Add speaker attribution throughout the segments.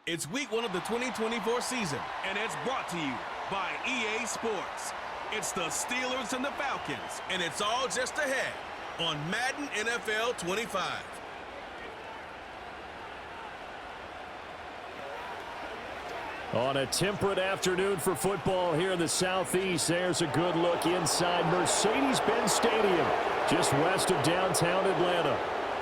Speaker 1: It's week 1 of the 2024 season, and it's brought to you by EA Sports. It's the Steelers and the Falcons, and it's all just ahead on Madden NFL 25.
Speaker 2: On a temperate afternoon for football here in the Southeast, there's a good look inside Mercedes-Benz Stadium, just west of downtown Atlanta.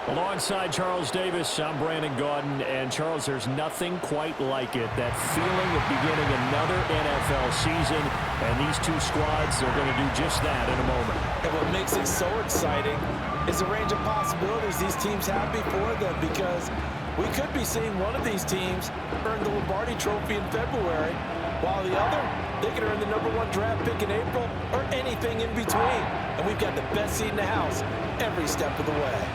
Speaker 2: Alongside Charles Davis, I'm Brandon Gaudin, and Charles, there's nothing quite like it. That feeling of beginning another NFL season, and these two squads are going to do just that in a moment.
Speaker 3: And what makes it so exciting is the range of possibilities these teams have before them, because we could be seeing one of these teams earn the Lombardi Trophy in February, while the other, they could earn the #1 draft pick in April or anything in between. And we've got the best seat in the house every step of the way.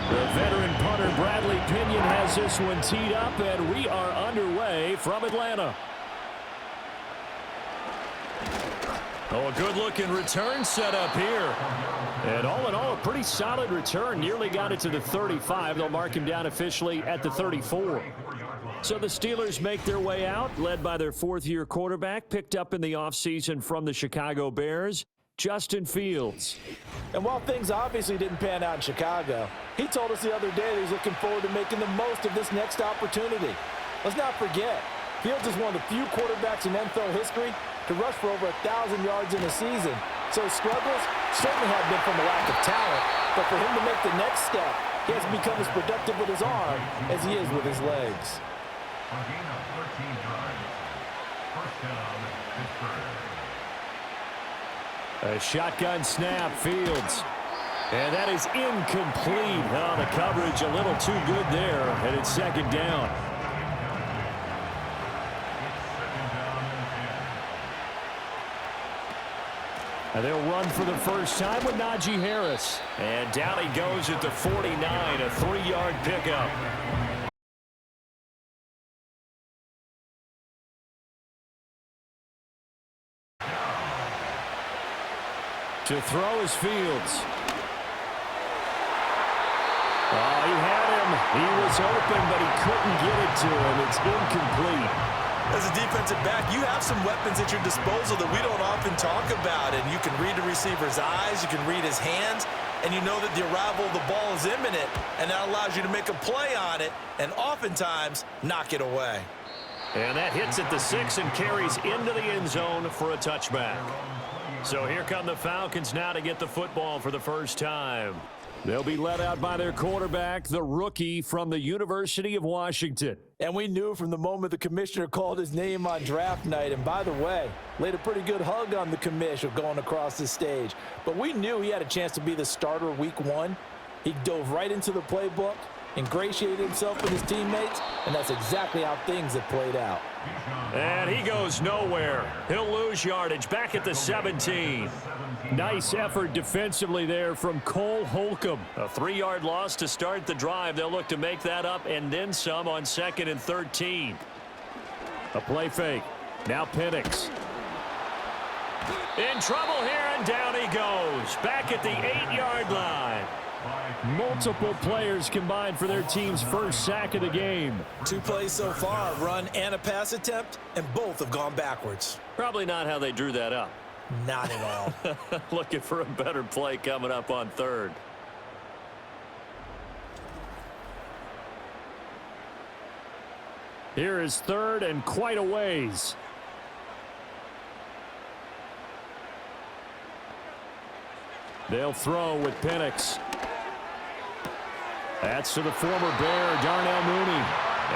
Speaker 2: The veteran punter Bradley Pinion has this one teed up, and we are underway from Atlanta. Oh, a good-looking return set up here. And all in all, a pretty solid return. Nearly got it to the 35. They'll mark him down officially at the 34. So the Steelers make their way out, led by their fourth-year quarterback, picked up in the offseason from the Chicago Bears, Justin Fields.
Speaker 3: And while things obviously didn't pan out in Chicago, he told us the other day that he's looking forward to making the most of this next opportunity. Let's not forget, Fields is one of the few quarterbacks in NFL history to rush for over 1,000 yards in a season. So his struggles certainly have been from a lack of talent, but for him to make the next step, he has become as productive with his arm as he is with his legs.
Speaker 2: A shotgun snap, Fields. And that is incomplete. Oh, the coverage a little too good there, and it's second down. And they'll run for the first time with Najee Harris. And down he goes at the 49, a 3-yard pickup. To throw is Fields. Oh, he had him. He was open, but he couldn't get it to him. It's incomplete.
Speaker 3: As a defensive back, you have some weapons at your disposal that we don't often talk about. And you can read the receiver's eyes, you can read his hands, and you know that the arrival of the ball is imminent, and that allows you to make a play on it and oftentimes knock it away.
Speaker 2: And that hits at the 6 and carries into the end zone for a touchback. So here come the Falcons now to get the football for the first time. They'll be led out by their quarterback, the rookie from the University of Washington.
Speaker 3: And we knew from the moment the commissioner called his name on draft night, and by the way, laid a pretty good hug on the commissioner going across the stage. But we knew he had a chance to be the starter week 1. He dove right into the playbook, ingratiated himself with his teammates, and that's exactly how things have played out.
Speaker 2: And he goes nowhere. He'll lose yardage back at the 17. Nice effort defensively there from Cole Holcomb. A 3-yard loss to start the drive. They'll look to make that up and then some on 2nd and 13. A play fake. Now Penix. In trouble here, and down he goes. Back at the 8-yard line. Multiple players combined for their team's first sack of the game.
Speaker 3: 2 plays so far, a run and a pass attempt, and both have gone backwards.
Speaker 2: Probably not how they drew that up.
Speaker 3: Not at all.
Speaker 2: Looking for a better play coming up on 3rd. Here is 3rd and quite a ways. They'll throw with Penix. That's to the former Bear, Darnell Mooney.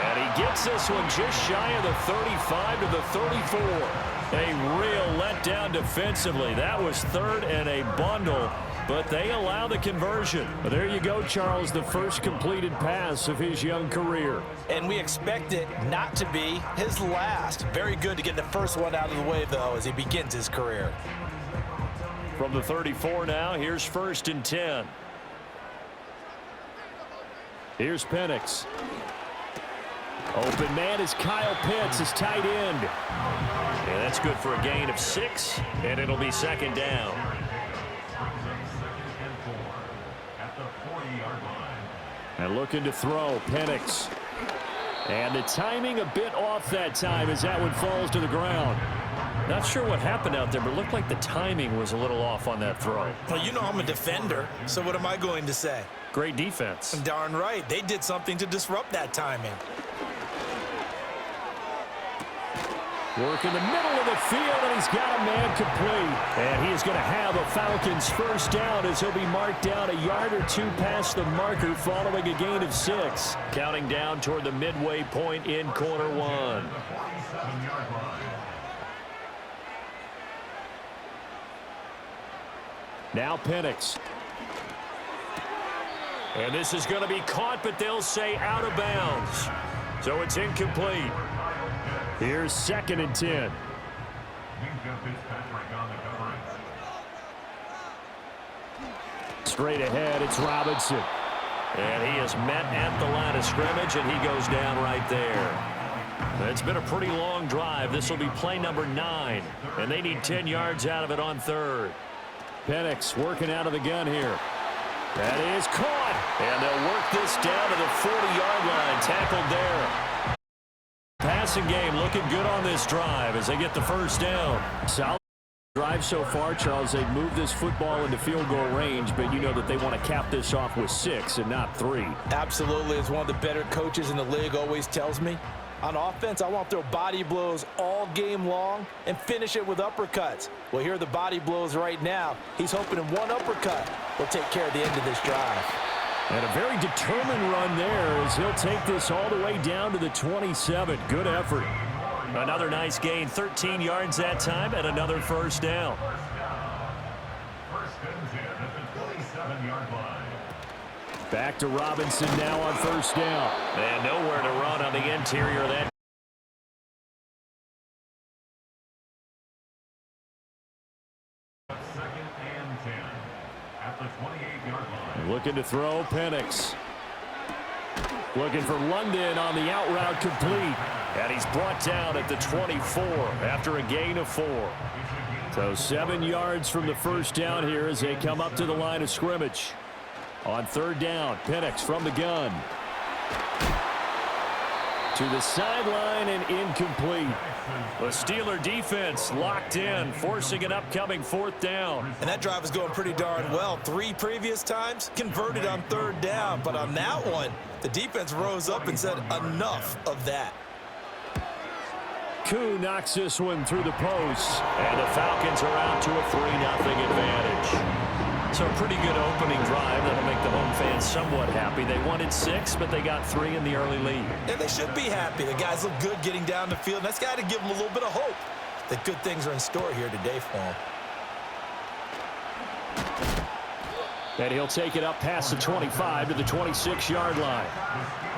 Speaker 2: And he gets this one just shy of the 35 to the 34. A real letdown defensively. That was 3rd and a bundle, but they allow the conversion. But there you go, Charles, the first completed pass of his young career.
Speaker 3: And we expect it not to be his last. Very good to get the first one out of the way, though, as he begins his career.
Speaker 2: From the 34 now, here's 1st and 10. Here's Penix. Open man is Kyle Pitts, his tight end.
Speaker 4: Yeah, that's good for a gain of 6, and it'll be second down.
Speaker 2: And looking to throw, Penix. And the timing a bit off that time as that one falls to the ground.
Speaker 4: Not sure what happened out there, but it looked like the timing was a little off on that throw.
Speaker 3: Well, you know I'm a defender, so what am I going to say?
Speaker 4: Great defense.
Speaker 3: Darn right. They did something to disrupt that timing.
Speaker 2: Work in the middle of the field, and he's got a man complete. And he is going to have a Falcons first down as he'll be marked down a yard or two past the marker following a gain of 6.
Speaker 4: Counting down toward the midway point in quarter 1.
Speaker 2: Now Penix.
Speaker 4: And this is going to be caught, but they'll say out of bounds. So it's incomplete.
Speaker 2: Here's 2nd and 10. Straight ahead, it's Robinson.
Speaker 4: And he is met at the line of scrimmage, and he goes down right there. It's been a pretty long drive. This will be play number 9, and they need 10 yards out of it on 3rd.
Speaker 2: Penix working out of the gun here. That is caught.
Speaker 4: And they'll work this down to the 40-yard line. Tackled there. Passing game looking good on this drive as they get the first down.
Speaker 2: Solid drive so far, Charles. They've moved this football into field goal range, but you know that they want to cap this off with 6 and not 3.
Speaker 3: Absolutely. As one of the better coaches in the league always tells me, on offense, I want to throw body blows all game long and finish it with uppercuts. Well, here are the body blows right now. He's hoping in one uppercut will take care of the end of this drive.
Speaker 2: And a very determined run there as he'll take this all the way down to the 27. Good effort.
Speaker 4: Another nice gain, 13 yards that time, and another first down.
Speaker 2: Back to Robinson now on first down.
Speaker 4: And nowhere to run on the interior of that.
Speaker 2: Looking to throw, Penix. Looking for London on the out route complete.
Speaker 4: And he's brought down at the 24 after a gain of 4.
Speaker 2: So 7 yards from the first down here as they come up to the line of scrimmage. On 3rd down, Penix from the gun. To the sideline and incomplete.
Speaker 4: The Steeler defense locked in, forcing an upcoming 4th down.
Speaker 3: And that drive is going pretty darn well. 3 previous times converted on 3rd down. But on that one, the defense rose up and said enough of that.
Speaker 2: Koo knocks this one through the post.
Speaker 4: And the Falcons are out to a 3-0 advantage. So a pretty good opening drive that'll make the home fans somewhat happy. They wanted 6, but they got 3 in the early lead.
Speaker 3: And they should be happy. The guys look good getting down the field. That's got to give them a little bit of hope that good things are in store here today for them.
Speaker 2: And he'll take it up past the 25 to the 26-yard line.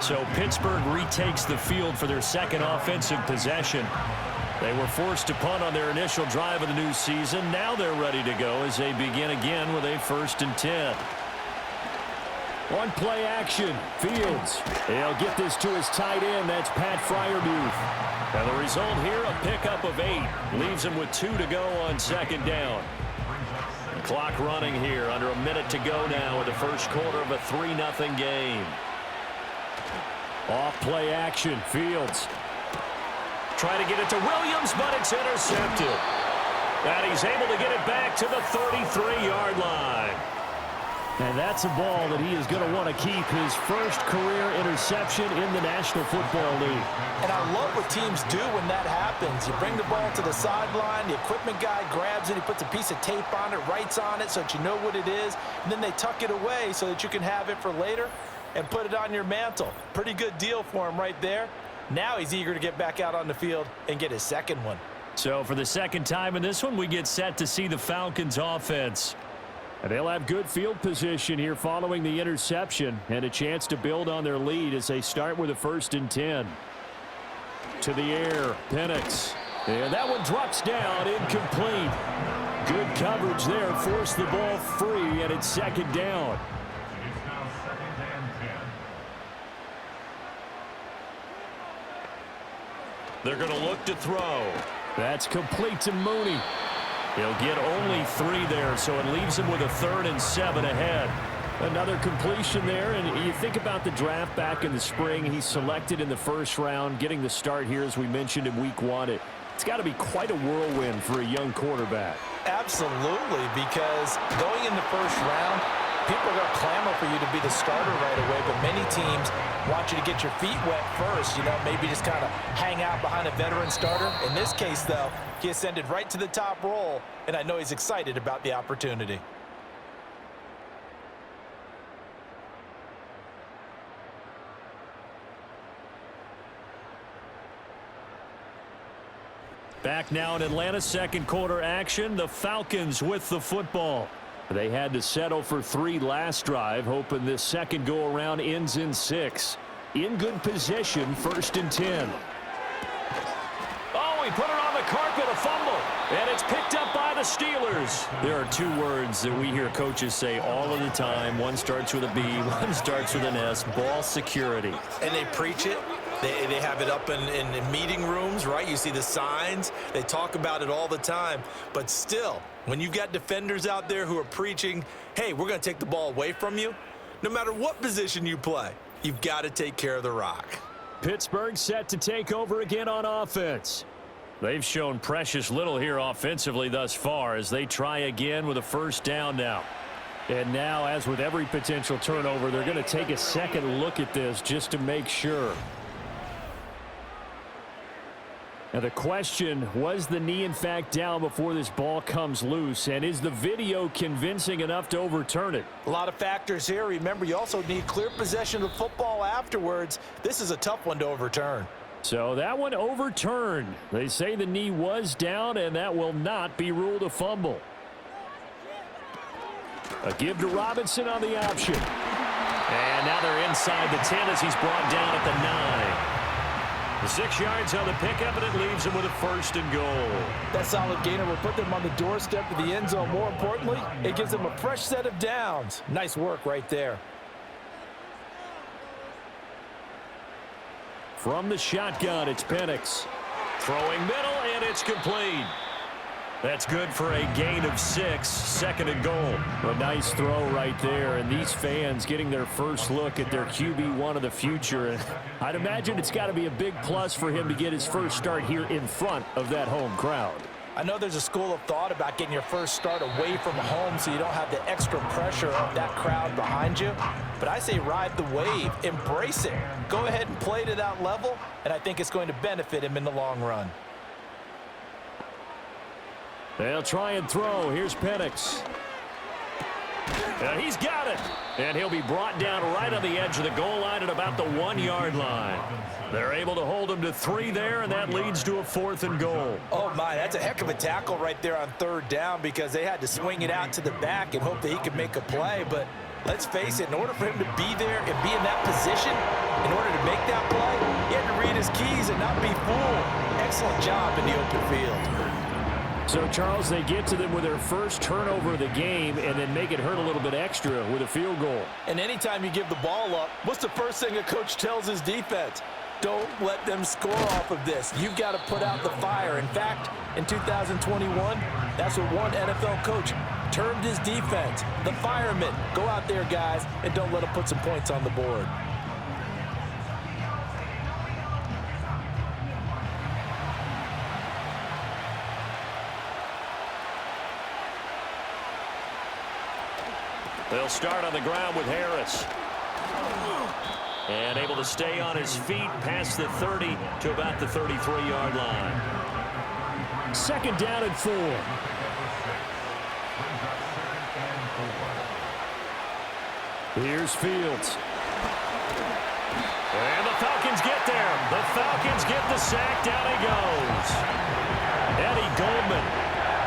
Speaker 4: So Pittsburgh retakes the field for their second offensive possession. They were forced to punt on their initial drive of the new season. Now they're ready to go as they begin again with a 1st and 10.
Speaker 2: On play action, Fields. He'll get this to his tight end. That's Pat Freiermuth.
Speaker 4: And the result here, a pickup of 8. Leaves him with 2 to go on 2nd down. The clock running here. Under a minute to go now in the first quarter of a 3-0 game.
Speaker 2: Off play action, Fields.
Speaker 4: Trying to get it to Williams, but it's intercepted. And he's able to get it back to the 33-yard line.
Speaker 2: And that's a ball that he is going to want to keep, his first career interception in the National Football League.
Speaker 3: And I love what teams do when that happens. You bring the ball to the sideline, the equipment guy grabs it, he puts a piece of tape on it, writes on it so that you know what it is, and then they tuck it away so that you can have it for later and put it on your mantle. Pretty good deal for him right there. Now he's eager to get back out on the field and get his second one.
Speaker 4: So for the second time in this one, we get set to see the Falcons offense.
Speaker 2: And they'll have good field position here following the interception and a chance to build on their lead as they start with a 1st and 10. To the air, Penix. And that one drops down, incomplete. Good coverage there, forced the ball free, and it's 2nd down.
Speaker 4: They're going to look to throw.
Speaker 2: That's complete to Mooney.
Speaker 4: He'll get only 3 there, so it leaves him with a 3rd and 7 ahead.
Speaker 2: Another completion there, and you think about the draft back in the spring. He's selected in the first round, getting the start here, as we mentioned, in week 1. It's got to be quite a whirlwind for a young quarterback.
Speaker 3: Absolutely, because going in the first round, people are going to clamor for you to be the starter right away, but many teams want you to get your feet wet first, maybe just kind of hang out behind a veteran starter. In this case, though, he ascended right to the top role, and I know he's excited about the opportunity.
Speaker 4: Back now in Atlanta's second quarter action, the Falcons with the football.
Speaker 2: They had to settle for 3 last drive, hoping this second go-around ends in 6. In good position, 1st and 10.
Speaker 4: Oh, he put it on the carpet, a fumble. And it's picked up by the Steelers. There are 2 words that we hear coaches say all of the time. One starts with a B, one starts with an S, ball security.
Speaker 3: And they preach it. They have it up in meeting rooms, right? You see the signs. They talk about it all the time. But still, when you've got defenders out there who are preaching, hey, we're going to take the ball away from you, no matter what position you play, you've got to take care of the rock.
Speaker 2: Pittsburgh set to take over again on offense.
Speaker 4: They've shown precious little here offensively thus far as they try again with a 1st down now.
Speaker 2: And now, as with every potential turnover, they're going to take a second look at this just to make sure. Now the question, was the knee in fact down before this ball comes loose? And is the video convincing enough to overturn it?
Speaker 3: A lot of factors here. Remember, you also need clear possession of football afterwards. This is a tough one to overturn.
Speaker 2: So that one overturned. They say the knee was down, and that will not be ruled a fumble. A give to Robinson on the option.
Speaker 4: And now they're inside the 10 as he's brought down at the 9. 6 yards on the pickup, and it leaves him with a 1st and goal.
Speaker 3: That solid gainer will put them on the doorstep of the end zone. More importantly, it gives them a fresh set of downs. Nice work right there.
Speaker 2: From the shotgun, it's Penix.
Speaker 4: Throwing middle, and it's complete. That's good for a gain of 6, 2nd and goal.
Speaker 2: A nice throw right there, and these fans getting their first look at their QB1 of the future. And I'd imagine it's got to be a big plus for him to get his first start here in front of that home crowd.
Speaker 3: I know there's a school of thought about getting your first start away from home so you don't have the extra pressure of that crowd behind you. But I say ride the wave, embrace it. Go ahead and play to that level, and I think it's going to benefit him in the long run.
Speaker 2: They'll try and throw. Here's Penix.
Speaker 4: And he's got it. And he'll be brought down right on the edge of the goal line at about the 1-yard line. They're able to hold him to 3 there, and that leads to a 4th and goal.
Speaker 3: Oh, my, that's a heck of a tackle right there on 3rd down because they had to swing it out to the back and hope that he could make a play. But let's face it, in order for him to be there and be in that position, in order to make that play, he had to read his keys and not be fooled. Excellent job in the open field.
Speaker 2: So, Charles, they get to them with their first turnover of the game and then make it hurt a little bit extra with a field goal.
Speaker 3: And anytime you give the ball up, what's the first thing a coach tells his defense? Don't let them score off of this. You've got to put out the fire. In fact, in 2021, that's what one NFL coach termed his defense, the firemen. Go out there, guys, and don't let them put some points on the board.
Speaker 4: They'll start on the ground with Harris. And able to stay on his feet past the 30 to about the 33-yard line.
Speaker 2: 2nd down and 4. Here's Fields.
Speaker 4: And the Falcons get there. The Falcons get the sack. Down he goes. Eddie Goldman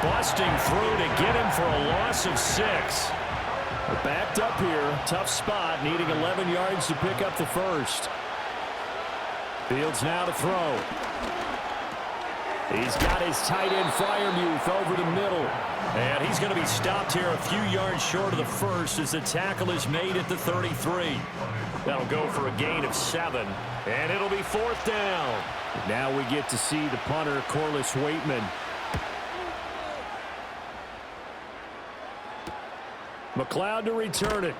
Speaker 4: busting through to get him for a loss of 6.
Speaker 2: They're backed up here. Tough spot. Needing 11 yards to pick up the 1st. Fields now to throw. He's got his tight end Freiermuth over the middle.
Speaker 4: And he's going to be stopped here a few yards short of the first as the tackle is made at the 33. That'll go for a gain of 7, and it'll be 4th down.
Speaker 2: Now we get to see the punter, Corliss Waitman. McLeod to return it.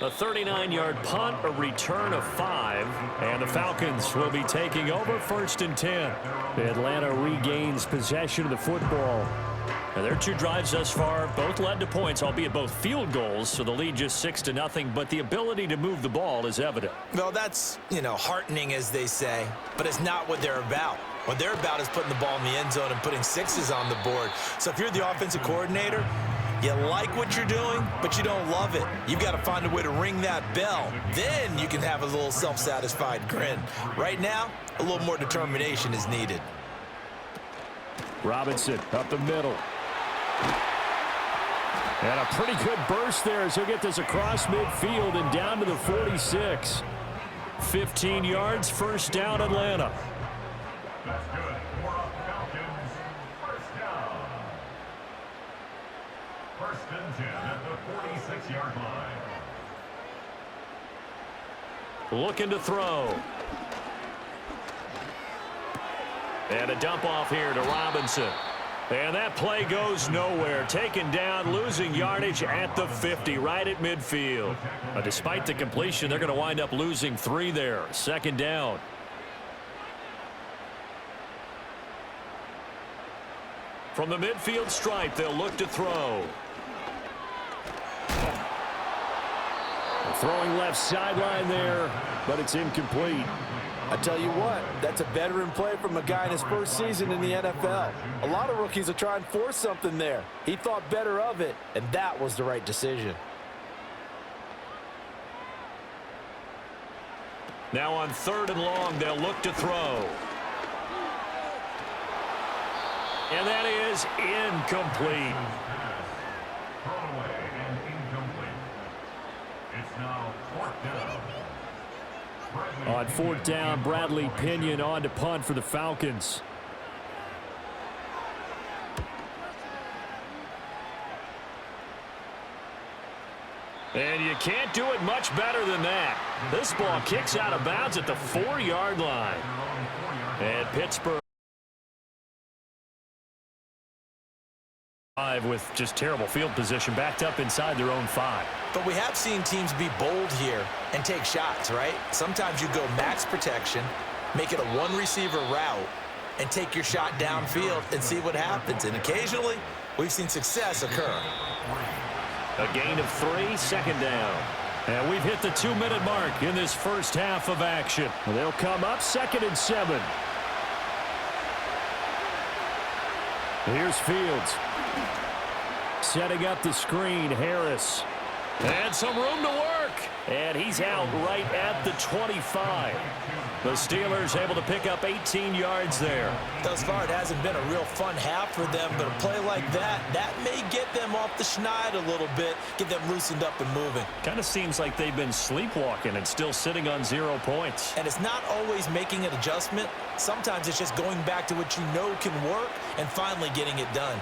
Speaker 4: A 39-yard punt, a return of 5, and the Falcons will be taking over 1st and 10.
Speaker 2: Atlanta regains possession of the football.
Speaker 4: Now their 2 drives thus far both led to points, albeit both field goals, so the lead just 6-0, but the ability to move the ball is evident.
Speaker 3: Well, that's, heartening, as they say, but it's not what they're about. What they're about is putting the ball in the end zone and putting 6s on the board. So if you're the offensive coordinator, you like what you're doing, but you don't love it. You've got to find a way to ring that bell. Then you can have a little self-satisfied grin. Right now, a little more determination is needed.
Speaker 2: Robinson up the middle. And a pretty good burst there as he'll get this across midfield and down to the 46.
Speaker 4: 15 yards, 1st down, Atlanta.
Speaker 5: That's good. For Falcons, 1st down. 1st and 10 at the 46-yard line.
Speaker 4: Looking to throw. And a dump off here to Robinson. And that play goes nowhere. Taken down, losing yardage at the 50, right at midfield. Despite the completion, they're going to wind up losing 3 there. 2nd down. From the midfield stripe, they'll look to throw.
Speaker 2: Throwing left sideline there, but it's incomplete.
Speaker 3: I tell you what, that's a veteran play from a guy in his first season in the NFL. A lot of rookies will try and force something there. He thought better of it, and that was the right decision.
Speaker 4: Now on 3rd and long, they'll look to throw. And that is incomplete.
Speaker 5: Thrown away and incomplete. It's now 4th down.
Speaker 2: On 4th down, Bradley Pinion on to punt for the Falcons.
Speaker 4: And you can't do it much better than that. This ball kicks out of bounds at the 4-yard line. And Pittsburgh with just terrible field position, backed up inside their own 5.
Speaker 3: But we have seen teams be bold here and take shots, right? Sometimes you go max protection, make it a 1-receiver route, and take your shot downfield and see what happens. And occasionally, we've seen success occur.
Speaker 4: A gain of 3, 2nd down. And we've hit the 2-minute mark in this first half of action.
Speaker 2: They'll come up 2nd and 7. Here's Fields. Setting up the screen, Harris.
Speaker 4: And some room to work. And he's out right at the 25. The Steelers able to pick up 18 yards there.
Speaker 3: Thus far, it hasn't been a real fun half for them, but a play like that may get them off the schneid a little bit, get them loosened up and moving.
Speaker 4: Kind of seems like they've been sleepwalking and still sitting on 0 points.
Speaker 3: And it's not always making an adjustment. Sometimes it's just going back to what you know can work and finally getting it done.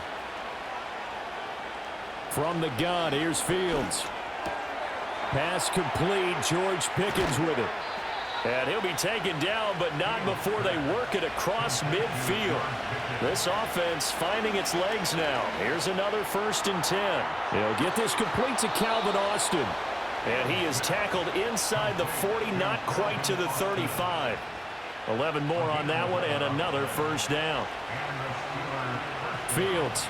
Speaker 2: From the gun, here's Fields. Pass complete. George Pickens with it.
Speaker 4: And he'll be taken down, but not before they work it across midfield. This offense finding its legs now. Here's another 1st and 10.
Speaker 2: He'll get this complete to Calvin Austin.
Speaker 4: And he is tackled inside the 40, not quite to the 35. 11 more on that one, and another 1st down.
Speaker 2: Fields.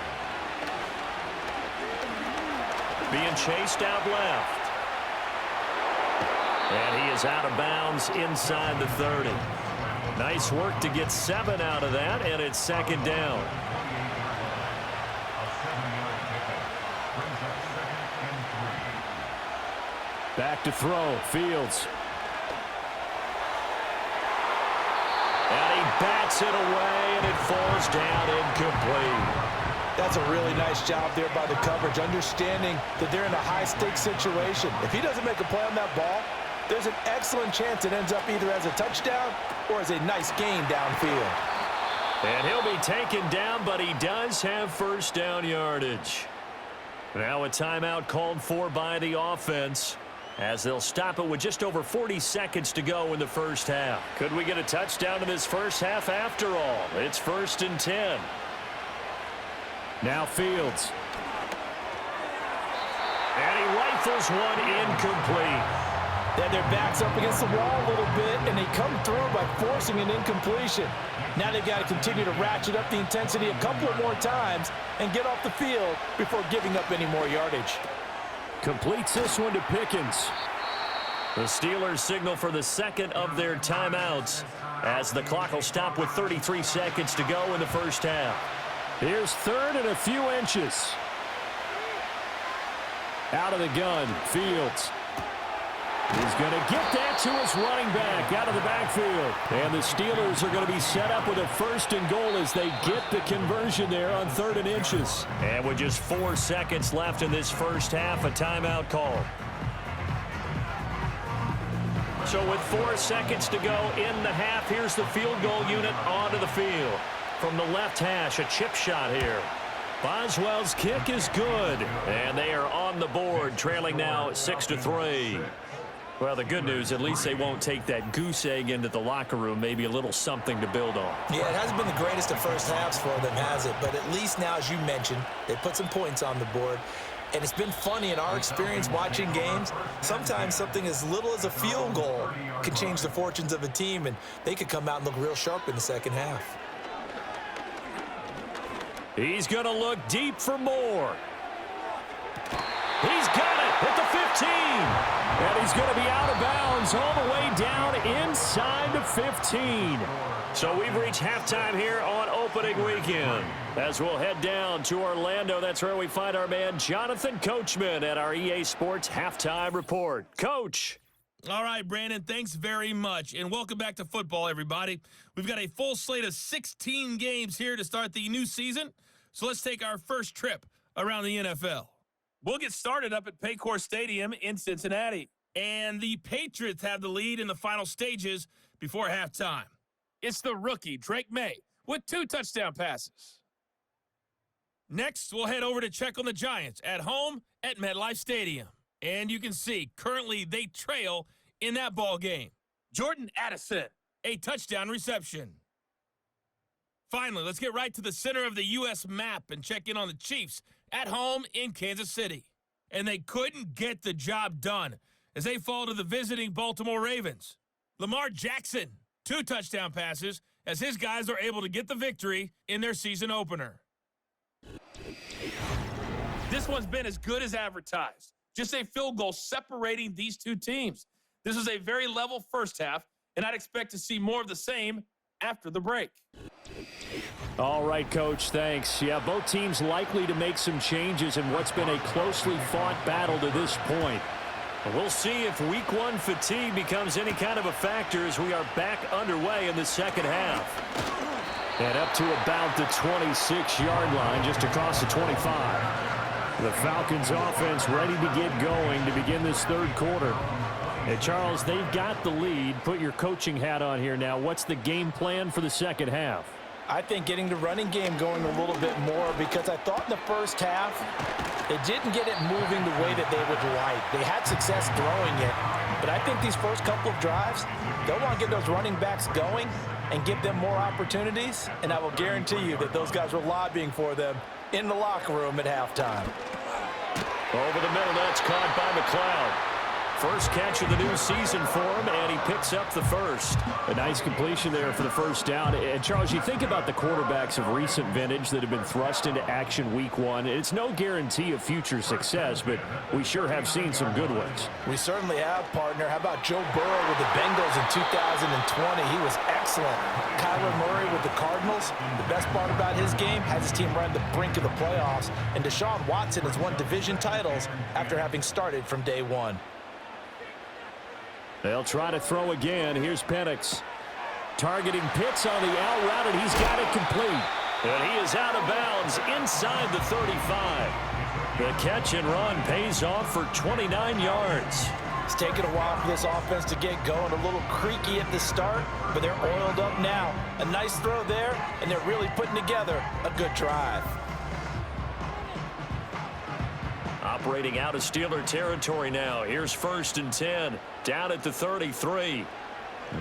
Speaker 4: Being chased out left. And he is out of bounds inside the 30. Nice work to get 7 out of that, and it's 2nd down.
Speaker 2: Back to throw. Fields.
Speaker 4: And he bats it away, and it falls down incomplete.
Speaker 3: That's a really nice job there by the coverage, understanding that they're in a high-stakes situation. If he doesn't make a play on that ball, there's an excellent chance it ends up either as a touchdown or as a nice gain downfield.
Speaker 4: And he'll be taken down, but he does have first down yardage. Now a timeout called for by the offense, as they'll stop it with just over 40 seconds to go in the first half. Could we get a touchdown in this first half after all? It's 1st and 10.
Speaker 2: Now Fields.
Speaker 4: And he rifles one incomplete.
Speaker 3: Then their backs up against the wall a little bit, and they come through by forcing an incompletion. Now they've got to continue to ratchet up the intensity a couple of more times and get off the field before giving up any more yardage.
Speaker 2: Completes this one to Pickens.
Speaker 4: The Steelers signal for the second of their timeouts as the clock will stop with 33 seconds to go in the first half.
Speaker 2: Here's 3rd and a few inches. Out of the gun, Fields. He's going to get that to his running back out of the backfield. And the Steelers are going to be set up with a 1st and goal as they get the conversion there on 3rd and inches.
Speaker 4: And with just 4 seconds left in this first half, a timeout call. So with 4 seconds to go in the half, here's the field goal unit onto the field. From the left hash, a chip shot here. Boswell's kick is good. And they are on the board, trailing now 6-3. Well, the good news, at least they won't take that goose egg into the locker room, maybe a little something to build on.
Speaker 3: Yeah, it hasn't been the greatest of first halves for them, has it? But at least now, as you mentioned, they put some points on the board. And it's been funny in our experience watching games. Sometimes something as little as a field goal can change the fortunes of a team, and they could come out and look real sharp in the second half.
Speaker 4: He's going to look deep for more. He's got it at the 15.
Speaker 2: And he's going to be out of bounds all the way down inside the 15.
Speaker 4: So we've reached halftime here on opening weekend. As we'll head down to Orlando, that's where we find our man Jonathan Coachman at our EA Sports Halftime Report. Coach.
Speaker 1: All right, Brandon, thanks very much. And welcome back to football, everybody. We've got a full slate of 16 games here to start the new season. So let's take our first trip around the NFL. We'll get started up at Paycor Stadium in Cincinnati. And the Patriots have the lead in the final stages before halftime. It's the rookie, Drake May, with 2 touchdown passes. Next, we'll head over to check on the Giants at home at MetLife Stadium. And you can see, currently they trail in that ball game. Jordan Addison, a touchdown reception. Finally, let's get right to the center of the U.S. map and check in on the Chiefs at home in Kansas City. And they couldn't get the job done as they fall to the visiting Baltimore Ravens. Lamar Jackson, 2 touchdown passes as his guys are able to get the victory in their season opener. This one's been as good as advertised. Just a field goal separating these two teams. This is a very level first half, and I'd expect to see more of the same after the break.
Speaker 2: All right, Coach, thanks. Yeah, both teams likely to make some changes in what's been a closely fought battle to this point.
Speaker 4: We'll see if week 1 fatigue becomes any kind of a factor as we are back underway in the second half.
Speaker 2: And up to about the 26-yard line, just across the 25. The Falcons offense ready to get going to begin this third quarter. Hey, Charles, they've got the lead. Put your coaching hat on here now. What's the game plan for the second half?
Speaker 3: I think getting the running game going a little bit more, because I thought in the first half they didn't get it moving the way that they would like. They had success throwing it, but I think these first couple of drives, they'll want to get those running backs going and give them more opportunities, and I will guarantee you that those guys were lobbying for them in the locker room at halftime.
Speaker 4: Over the middle, that's caught by McLeod. First catch of the new season for him, and he picks up the first.
Speaker 2: A nice completion there for the first down. And, Charles, you think about the quarterbacks of recent vintage that have been thrust into action week 1. It's no guarantee of future success, but we sure have seen some good ones.
Speaker 3: We certainly have, partner. How about Joe Burrow with the Bengals in 2020? He was excellent. Kyler Murray with the Cardinals. The best part about his game has his team run the brink of the playoffs. And Deshaun Watson has won division titles after having started from day 1.
Speaker 2: They'll try to throw again. Here's Penix. Targeting Pitts on the out route, and he's got it complete.
Speaker 4: And he is out of bounds inside the 35. The catch and run pays off for 29 yards.
Speaker 3: 29 yards. It's taken a while for this offense to get going. A little creaky at the start, but they're oiled up now. A nice throw there, and they're really putting together a good drive.
Speaker 4: Operating out of Steeler territory now. Here's 1st and 10. Down at the 33.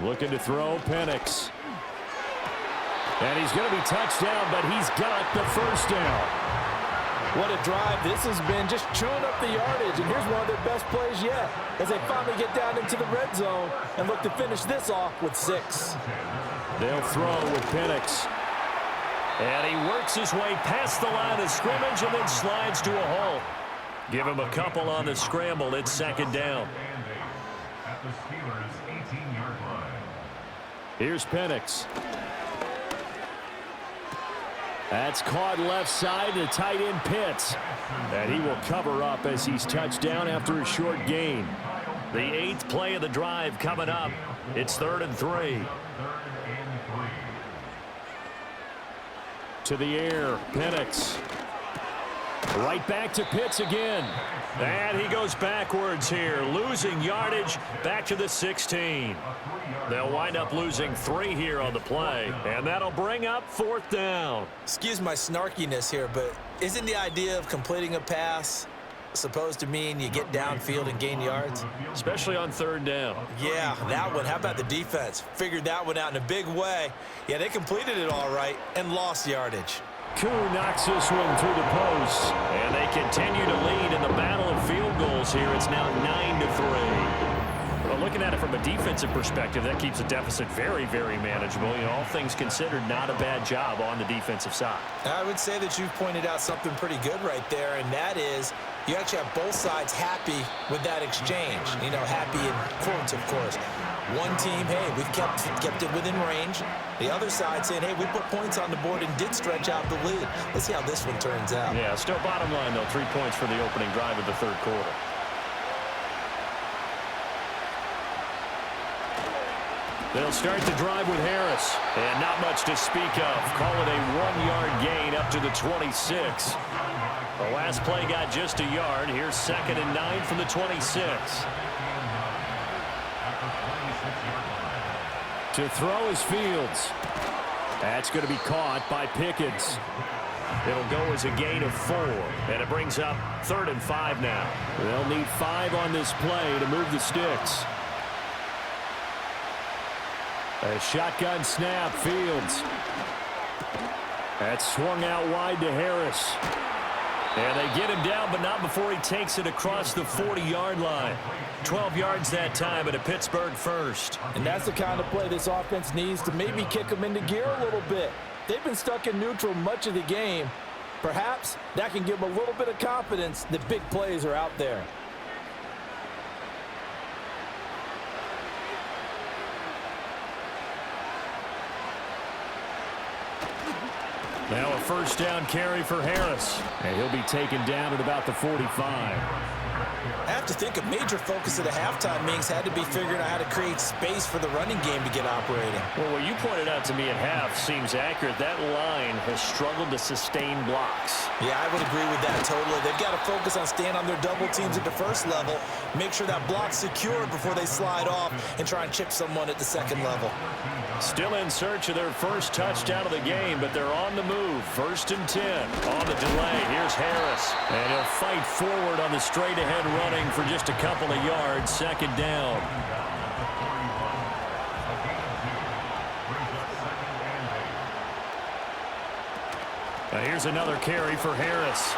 Speaker 2: Looking to throw, Penix. And he's going to be touched down, but he's got the first down.
Speaker 3: What a drive this has been, just chewing up the yardage. And here's one of their best plays yet as they finally get down into the red zone and look to finish this off with 6.
Speaker 2: They'll throw with Penix.
Speaker 4: And he works his way past the line of scrimmage and then slides to a halt. Give him a couple on the scramble. It's 2nd down.
Speaker 5: At the Steelers' 18-yard line.
Speaker 2: Here's Penix. That's caught left side to tight end Pitts. And he will cover up as he's touched down after a short gain.
Speaker 4: The 8th play of the drive coming up. It's 3rd and 3.
Speaker 2: To the air, Penix. Right back to Pitts again.
Speaker 4: And he goes backwards here, losing yardage back to the 16. They'll wind up losing 3 here on the play, and that'll bring up 4th down.
Speaker 3: Excuse my snarkiness here, but isn't the idea of completing a pass supposed to mean you get downfield and gain yards?
Speaker 4: Especially on 3rd down.
Speaker 3: Yeah, that one. How about the defense? Figured that one out in a big way. Yeah, they completed it all right and lost yardage.
Speaker 2: Koo knocks this one through the post.
Speaker 4: And they continue to lead in the battle of field goals here. It's now 9-3. Well, looking at it from a defensive perspective, that keeps the deficit very, very manageable. You know, all things considered, not a bad job on the defensive side.
Speaker 3: I would say that you've pointed out something pretty good right there, and that is you actually have both sides happy with that exchange. You know, happy in quotes, of course. One team, hey, we've kept it within range. The other side saying, hey, we put points on the board and did stretch out the lead. Let's see how this one turns out.
Speaker 4: Yeah, still bottom line, though, 3 points for the opening drive of the 3rd quarter.
Speaker 2: They'll start the drive with Harris.
Speaker 4: And not much to speak of. Call it a 1-yard gain up to the 26. The last play got just a yard. Here's 2nd and 9 from the 26.
Speaker 2: To throw is Fields. That's going to be caught by Pickens.
Speaker 4: It'll go as a gain of 4. And it brings up 3rd and 5 now.
Speaker 2: They'll need 5 on this play to move the sticks. A shotgun snap, Fields. That's swung out wide to Harris.
Speaker 4: And they get him down, but not before he takes it across the 40-yard line. 12 yards that time, and a Pittsburgh first.
Speaker 3: And that's the kind of play this offense needs to maybe kick them into gear a little bit. They've been stuck in neutral much of the game. Perhaps that can give them a little bit of confidence that big plays are out there.
Speaker 2: Now a 1st down carry for Harris. And he'll be taken down at about the 45.
Speaker 3: I have to think a major focus of the halftime meetings had to be figuring out how to create space for the running game to get operating.
Speaker 4: Well, what you pointed out to me at half seems accurate. That line has struggled to sustain blocks.
Speaker 3: Yeah, I would agree with that totally. They've got to focus on staying on their double teams at the first level, make sure that block's secured before they slide off and try and chip someone at the second level.
Speaker 4: Still in search of their first touchdown of the game, but they're on the move. 1st and 10. On the delay, here's Harris. And he'll fight forward on the straight-ahead running for just a couple of yards. 2nd down.
Speaker 2: Now here's another carry for Harris.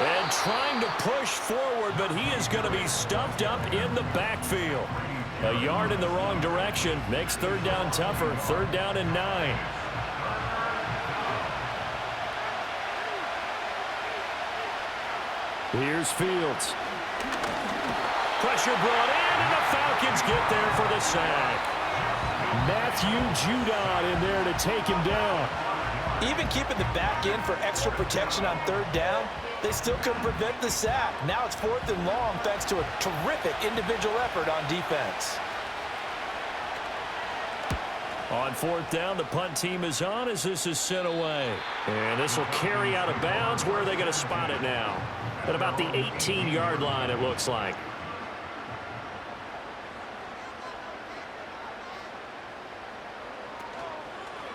Speaker 4: And trying to push forward, but he is going to be stuffed up in the backfield. A yard in the wrong direction makes 3rd down tougher. 3rd down and 9.
Speaker 2: Here's Fields.
Speaker 4: Pressure brought in, and the Falcons get there for the sack.
Speaker 2: Matthew Judon in there to take him down.
Speaker 3: Even keeping the back end for extra protection on 3rd down, they still couldn't prevent the sack. Now it's 4th and long thanks to a terrific individual effort on defense.
Speaker 4: On 4th down, the punt team is on as this is sent away. And this will carry out of bounds. Where are they going to spot it now? At about the 18-yard line, it looks like.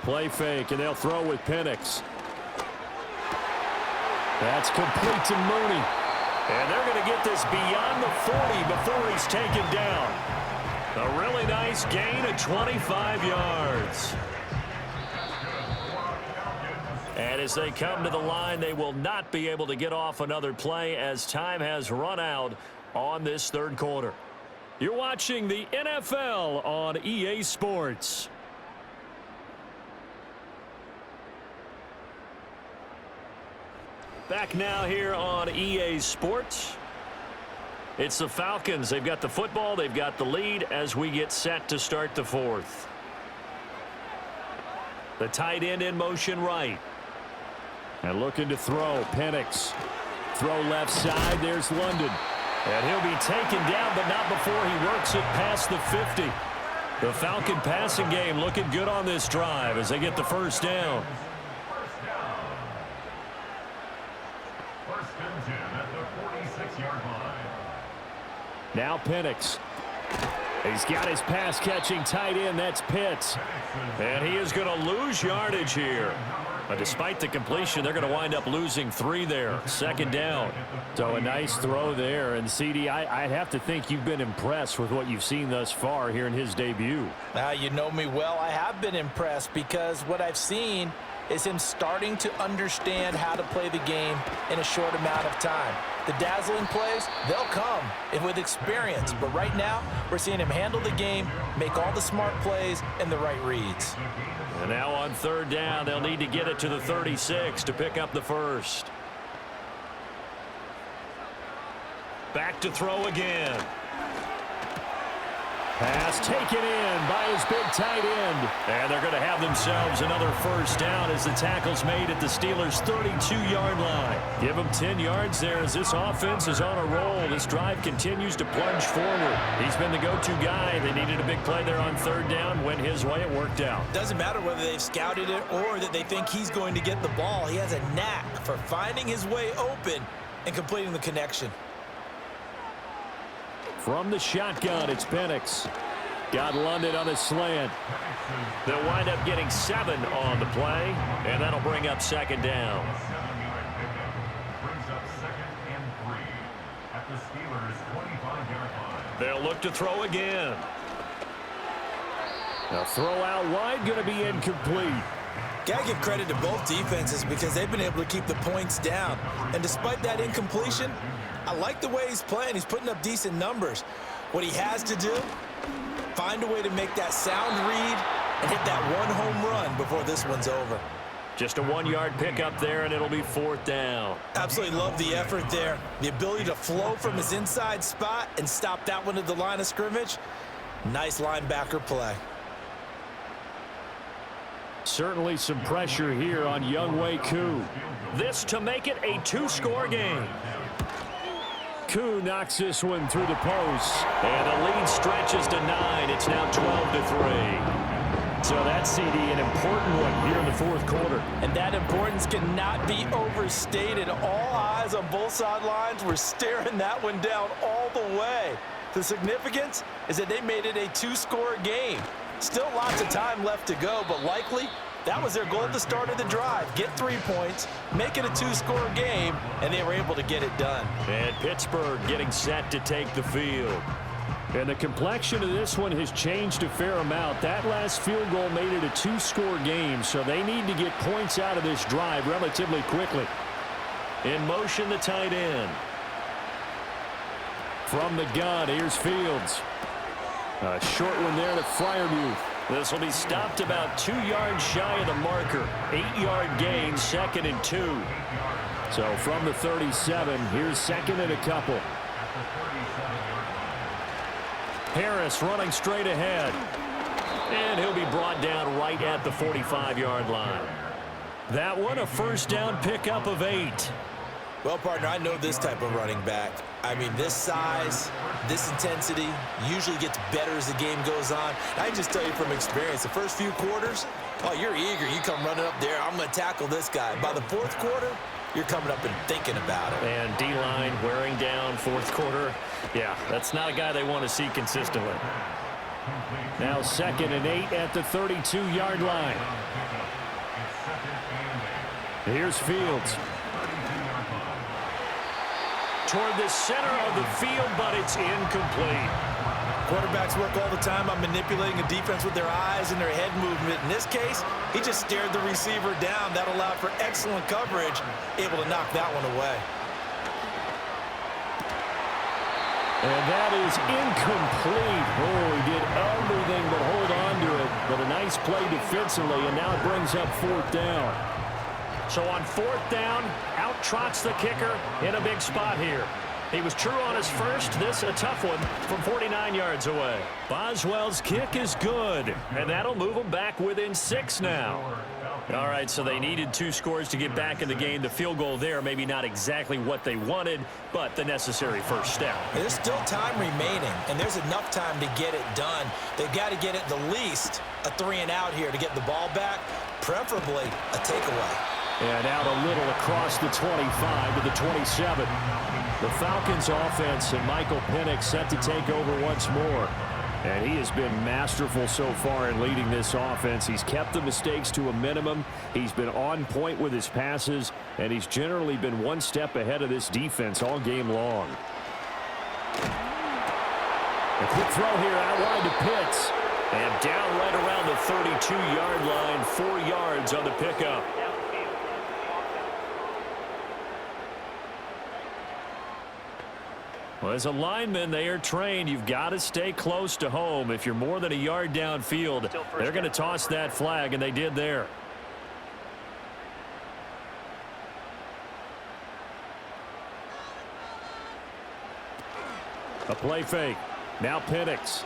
Speaker 2: Play fake, and they'll throw with Penix. That's complete to Mooney.
Speaker 4: And they're going to get this beyond the 40 before he's taken down. A really nice gain of 25 yards. And as they come to the line, they will not be able to get off another play as time has run out on this third quarter. You're watching the NFL on EA Sports. Back now here on EA Sports. It's the Falcons. They've got the football. They've got the lead as we get set to start the fourth. The tight end in motion right.
Speaker 2: And looking to throw. Penix. Throw left side. There's London.
Speaker 4: And he'll be taken down, but not before he works it past the 50. The Falcon passing game looking good on this drive as they get the first down.
Speaker 5: First and 10 at the 46-yard line.
Speaker 2: Now Penix. He's got his pass-catching tight end. That's Pitts.
Speaker 4: And he is going to lose yardage here. But despite the completion, they're going to wind up losing 3 there. Second down.
Speaker 2: So a nice throw there. And, CD, I have to think you've been impressed with what you've seen thus far here in his debut.
Speaker 3: Now, you know me well. I have been impressed because what I've seen is him starting to understand how to play the game in a short amount of time. The dazzling plays, they'll come with experience. But right now, we're seeing him handle the game, make all the smart plays, and the right reads.
Speaker 4: And now on third down, they'll need to get it to the 36 to pick up the first. Back to throw again.
Speaker 2: Pass taken in by his big tight end.
Speaker 4: And they're going to have themselves another first down as the tackle's made at the Steelers' 32-yard line. Give them 10 yards there as this offense is on a roll. This drive continues to plunge forward. He's been the go-to guy. They needed a big play there on third down. Went his way. It worked out.
Speaker 3: Doesn't matter whether they've scouted it or that they think he's going to get the ball. He has a knack for finding his way open and completing the connection.
Speaker 2: From the shotgun, it's Penix. Got London on a slant.
Speaker 4: They'll wind up getting 7 on the play, and that'll bring up second down.
Speaker 5: Brings up second and 3 at the Steelers' 25-yard line.
Speaker 4: They'll look to throw again.
Speaker 2: A throw out wide, going to be incomplete.
Speaker 3: Got to give credit to both defenses because they've been able to keep the points down. And despite that incompletion, I like the way he's playing. He's putting up decent numbers. What he has to do, find a way to make that sound read and hit that one home run before this one's over.
Speaker 4: Just a 1-yard pickup there, and it'll be fourth down.
Speaker 3: Absolutely love the effort there. The ability to flow from his inside spot and stop that one at the line of scrimmage. Nice linebacker play.
Speaker 2: Certainly some pressure here on Younghoe Koo.
Speaker 4: This to make it a 2-score game.
Speaker 2: Koo knocks this one through the post.
Speaker 4: And the lead stretches to 9. It's now 12-3.
Speaker 2: So that's, CD, an important one here in the fourth quarter.
Speaker 3: And that importance cannot be overstated. All eyes on both sidelines were staring that one down all the way. The significance is that they made it a 2-score game. Still lots of time left to go, but likely that was their goal at the start of the drive. Get 3 points, make it a 2-score game, and they were able to get it done.
Speaker 4: And Pittsburgh getting set to take the field.
Speaker 2: And the complexion of this one has changed a fair amount. That last field goal made it a 2-score game, so they need to get points out of this drive relatively quickly.
Speaker 4: In motion, the tight end.
Speaker 2: From the gun, here's Fields. A short one there to Freiermuth.
Speaker 4: This will be stopped about 2 yards shy of the marker. 8-yard gain, 2nd and 2.
Speaker 2: So from the 37, here's 2nd and a couple.
Speaker 4: Harris running straight ahead. And he'll be brought down right at the 45-yard line. That one, a first down pickup of 8.
Speaker 3: Well, partner, I know this type of running back. I mean, this size, this intensity usually gets better as the game goes on. I can just tell you from experience, the first few quarters, oh, you're eager. You come running up there, I'm going to tackle this guy. By the fourth quarter, you're coming up and thinking about it.
Speaker 4: And D-line wearing down fourth quarter. Yeah, that's not a guy they want to see consistently.
Speaker 2: Now 2nd and 8 at the 32-yard line. Here's Fields.
Speaker 4: Toward the center of the field, but it's incomplete.
Speaker 3: Quarterbacks work all the time on manipulating a defense with their eyes and their head movement. In this case, he just stared the receiver down. That allowed for excellent coverage, able to knock that one away.
Speaker 2: And that is incomplete. Oh, he did everything but hold on to it. But a nice play defensively, and now it brings up 4th down.
Speaker 4: So on 4th down, out trots the kicker in a big spot here. He was true on his first. This a tough one from 49 yards away. Boswell's kick is good, and that'll move them back within 6 now. All right, so they needed 2 scores to get back in the game. The field goal there, maybe not exactly what they wanted, but the necessary first step.
Speaker 3: There's still time remaining, and there's enough time to get it done. They've got to get at the least a 3-and-out here to get the ball back, preferably a takeaway.
Speaker 2: And out a little across the 25 to the 27. The Falcons offense and Michael Penix set to take over once more. And he has been masterful so far in leading this offense. He's kept the mistakes to a minimum. He's been on point with his passes, and he's generally been one step ahead of this defense all game long. A quick throw here out wide to Pitts.
Speaker 4: And down right around the 32-yard line, 4 yards on the pickup. Well, as a lineman, they are trained. You've got to stay close to home. If you're more than a yard downfield, they're going to toss that flag, and they did there.
Speaker 2: A play fake. Now Penix.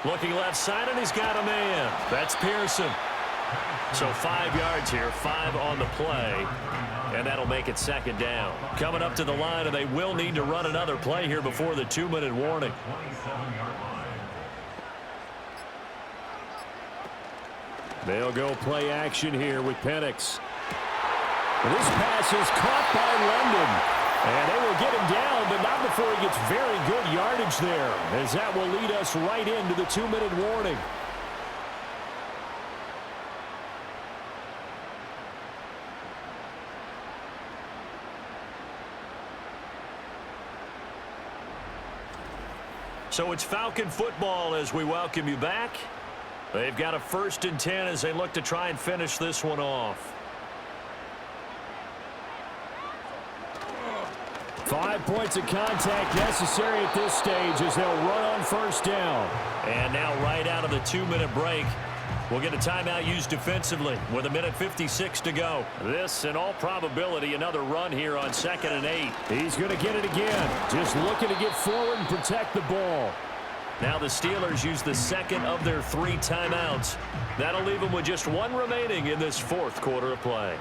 Speaker 4: Looking left side, and he's got a man. That's Pearson. So 5 yards here, 5 on the play. And that'll make it 2nd down. Coming up to the line, and they will need to run another play here before the 2-minute warning.
Speaker 2: They'll go play action here with Penix. This pass is caught by London. And they will get him down, but not before he gets very good yardage there, as that will lead us right into the 2-minute warning.
Speaker 4: So it's Falcon football as we welcome you back. They've got a 1st and 10 as they look to try and finish this one off.
Speaker 2: 5 points of contact necessary at this stage as they'll run on 1st down.
Speaker 4: And now right out of the 2-minute break, we'll get a timeout used defensively with 1:56 to go. This, in all probability, another run here on 2nd and 8.
Speaker 2: He's going to get it again. Just looking to get forward and protect the ball.
Speaker 4: Now the Steelers use the 2nd of their 3 timeouts. That'll leave them with just 1 remaining in this 4th quarter of play.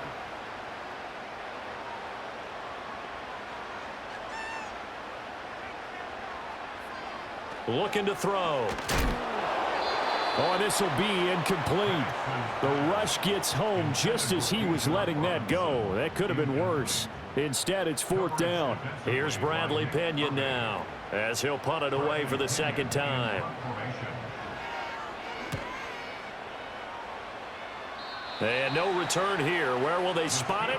Speaker 4: Looking to throw.
Speaker 2: Oh, this will be incomplete. The rush gets home just as he was letting that go. That could have been worse. Instead, it's 4th down.
Speaker 4: Here's Bradley Pinion now as he'll punt it away for the 2nd time. And no return here. Where will they spot it?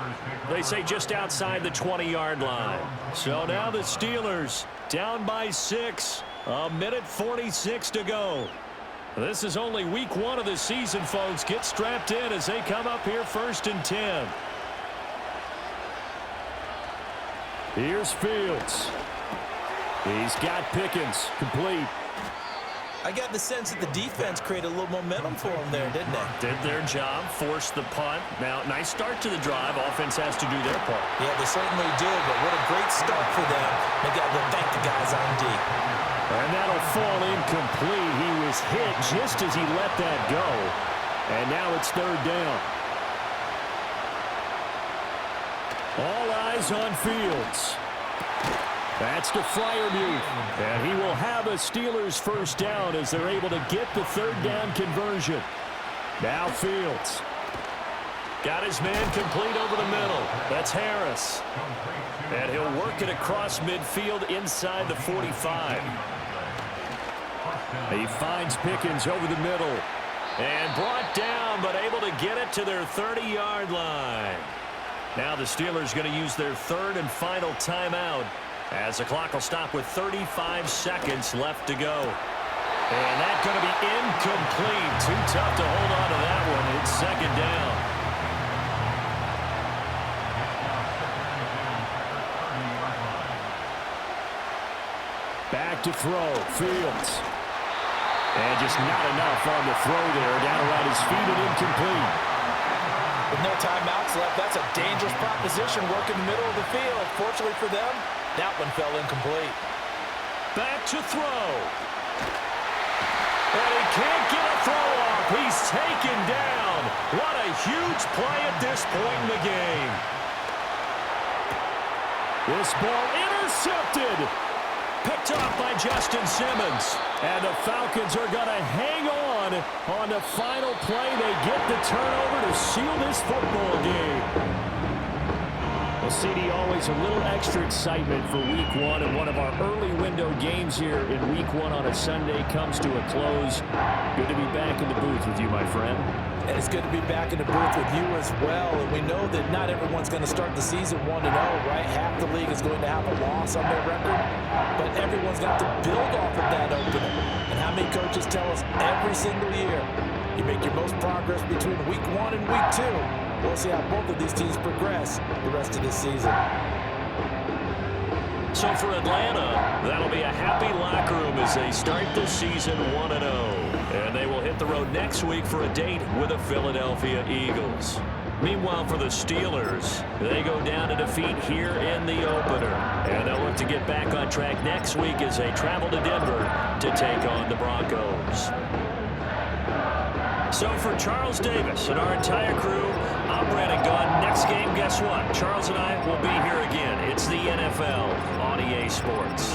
Speaker 4: They say just outside the 20-yard line. So now the Steelers down by 6. 1:46 to go. This is only week 1 of the season, folks. Get strapped in as they come up here 1st and 10.
Speaker 2: Here's Fields. He's got Pickens. Complete.
Speaker 3: I got the sense that the defense created a little momentum for them there, didn't they?
Speaker 4: Did their job, forced the punt. Now, nice start to the drive. Offense has to do their part.
Speaker 3: Yeah, they certainly do, but what a great start for them. They got to thank the guys on D.
Speaker 2: And that'll fall incomplete. He was hit just as he let that go. And now it's 3rd down. All eyes on Fields. That's to Freiermuth. And he will have a Steelers 1st down as they're able to get the 3rd down conversion. Now Fields.
Speaker 4: Got his man complete over the middle. That's Harris. And he'll work it across midfield inside the 45.
Speaker 2: He finds Pickens over the middle.
Speaker 4: And brought down, but able to get it to their 30-yard line. Now the Steelers going to use their third and final timeout as the clock will stop with 35 seconds left to go. And that's going to be incomplete. Too tough to hold on to that one. It's second down.
Speaker 2: Back to throw. Fields. And just not enough on the throw there. Down around his feet and incomplete.
Speaker 3: With no timeouts left, that's a dangerous proposition. Work in the middle of the field. Fortunately for them, that one fell incomplete.
Speaker 4: Back to throw. And he can't get a throw off. He's taken down. What a huge play at this point in the game.
Speaker 2: This ball intercepted.
Speaker 4: Picked up by Justin Simmons.
Speaker 2: And the Falcons are going to hang on the final play. They get the turnover to seal this football game. Well, CD, always a little extra excitement for Week 1, and one of our early window games here in Week 1 on a Sunday comes to a close. Good to be back in the booth with you, my friend.
Speaker 3: And it's good to be back in the booth with you as well. And we know that not everyone's going to start the season 1-0, right? Half the league is going to have a loss on their record. But everyone's got to build off of that opener. And how many coaches tell us every single year, you make your most progress between Week 1 and Week 2. We'll see how both of these teams progress the rest of this season.
Speaker 4: So for Atlanta, that'll be a happy locker room as they start the season 1-0. And they will hit the road next week for a date with the Philadelphia Eagles. Meanwhile, for the Steelers, they go down to defeat here in the opener. And they'll look to get back on track next week as they travel to Denver to take on the Broncos. So for Charles Davis and our entire crew, I'm Brandon Gunn. Next game, guess what? Charles and I will be here again. It's the NFL on EA Sports.